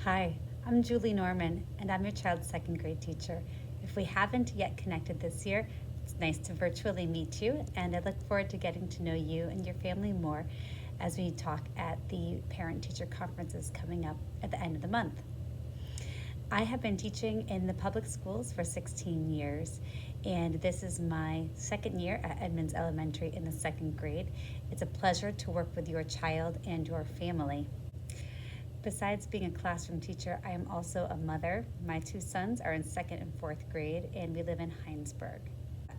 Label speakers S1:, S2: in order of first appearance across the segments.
S1: Hi, I'm Julie Norman, and I'm your child's second grade teacher. If we haven't yet connected this year, it's nice to virtually meet you, and I look forward to getting to know you and your family more as we talk at the parent-teacher conferences coming up at the end of the month. I have been teaching in the public schools for 16 years, and this is my second year at Edmonds Elementary in the second grade. It's a pleasure to work with your child and your family. Besides being a classroom teacher, I am also a mother. My two sons are in second and fourth grade, and we live in Heinsberg.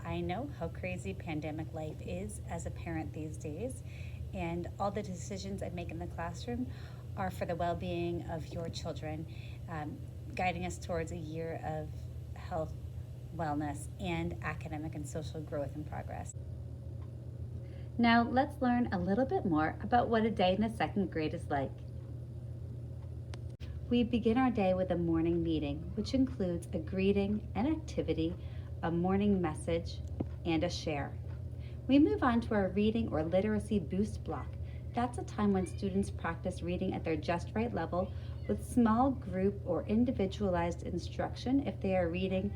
S1: I know how crazy pandemic life is as a parent these days, and all the decisions I make in the classroom are for the well-being of your children, guiding us towards a year of health, wellness, and academic and social growth and progress. Now let's learn a little bit more about what a day in the second grade is like. We begin our day with a morning meeting, which includes a greeting, an activity, a morning message, and a share. We move on to our reading or literacy boost block. That's a time when students practice reading at their just right level with small group or individualized instruction if they are reading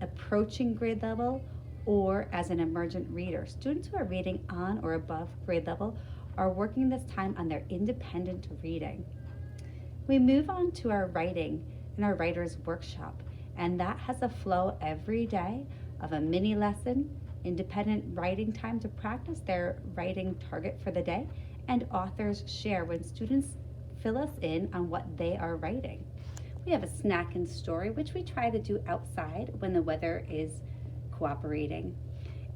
S1: approaching grade level or as an emergent reader. Students who are reading on or above grade level are working this time on their independent reading. We move on to our writing and our writer's workshop, and that has a flow every day of a mini lesson, independent writing time to practice their writing target for the day, and authors share when students fill us in on what they are writing. We have a snack and story, which we try to do outside when the weather is cooperating.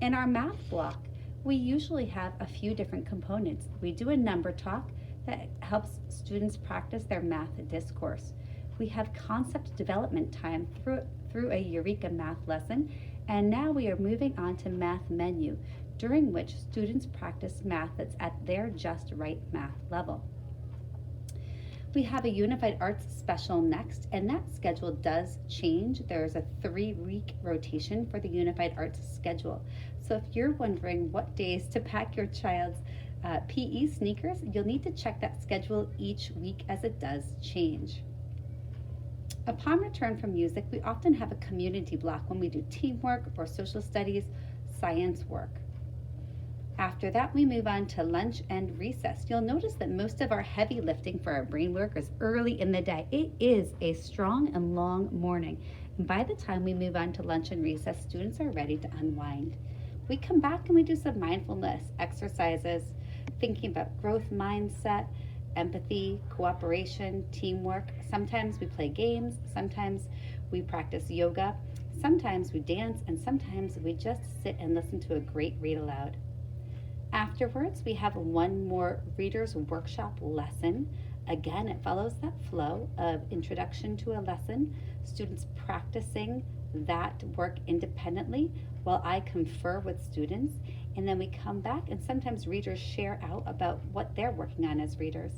S1: In our math block, we usually have a few different components. We do a number talk that helps students practice their math discourse. We have concept development time through a Eureka math lesson, and now we are moving on to math menu, during which students practice math that's at their just right math level. We have a Unified Arts special next, and that schedule does change. There's a 3-week rotation for the Unified Arts schedule. So if you're wondering what days to pack your child's PE sneakers, you'll need to check that schedule each week as it does change. Upon return from music, we often have a community block when we do teamwork or social studies, science work. After that, we move on to lunch and recess. You'll notice that most of our heavy lifting for our brain work is early in the day. It is a strong and long morning. And by the time we move on to lunch and recess, students are ready to unwind. We come back and we do some mindfulness exercises, thinking about growth mindset, empathy, cooperation, teamwork. Sometimes we play games, sometimes we practice yoga, sometimes we dance, and sometimes we just sit and listen to a great read aloud. Afterwards, we have one more reader's workshop lesson. Again, it follows that flow of introduction to a lesson, students practicing that work independently while I confer with students, and then we come back and sometimes readers share out about what they're working on as readers.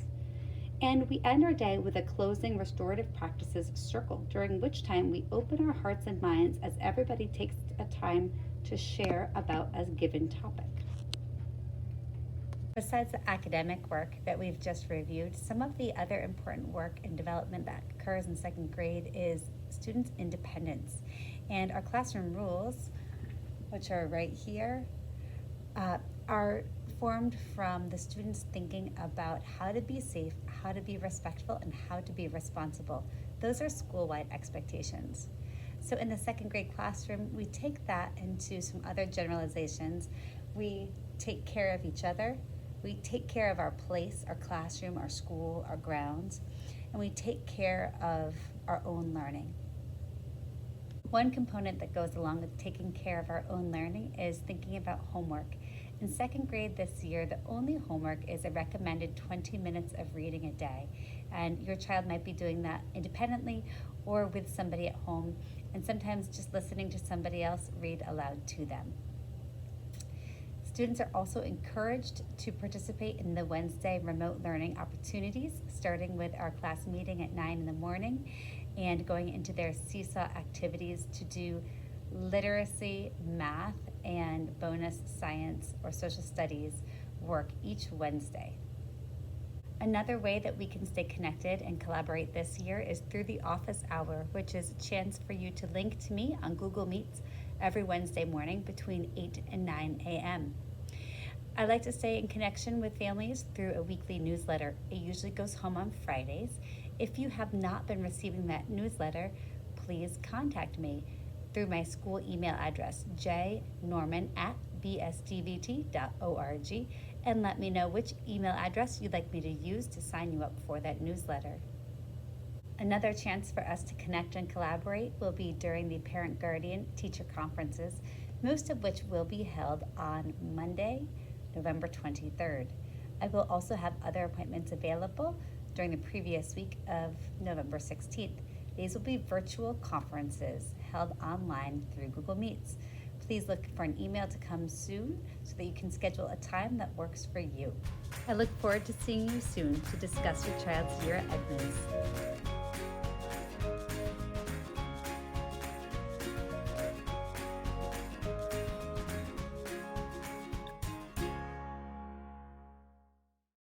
S1: And we end our day with a closing restorative practices circle, during which time we open our hearts and minds as everybody takes a time to share about a given topic. Besides the academic work that we've just reviewed, some of the other important work and development that occurs in second grade is students' independence. And our classroom rules, which are right here, are formed from the students thinking about how to be safe, how to be respectful, and how to be responsible. Those are school-wide expectations. So in the second grade classroom, we take that into some other generalizations. We take care of each other. We take care of our place, our classroom, our school, our grounds, and we take care of our own learning. One component that goes along with taking care of our own learning is thinking about homework. In second grade this year, the only homework is a recommended 20 minutes of reading a day. And your child might be doing that independently or with somebody at home, and sometimes just listening to somebody else read aloud to them. Students are also encouraged to participate in the Wednesday remote learning opportunities, starting with our class meeting at 9 in the morning and going into their seesaw activities to do literacy, math, and bonus science or social studies work each Wednesday. Another way that we can stay connected and collaborate this year is through the office hour, which is a chance for you to link to me on Google Meets every Wednesday morning between 8 and 9 a.m. I like to stay in connection with families through a weekly newsletter. It usually goes home on Fridays. If you have not been receiving that newsletter, please contact me through my school email address, jnorman@bsdvt.org, and let me know which email address you'd like me to use to sign you up for that newsletter. Another chance for us to connect and collaborate will be during the Parent Guardian Teacher Conferences, most of which will be held on Monday, November 23rd. I will also have other appointments available during the previous week of November 16th. These will be virtual conferences held online through Google Meets. Please look for an email to come soon so that you can schedule a time that works for you. I look forward to seeing you soon to discuss your child's year at Edmonds.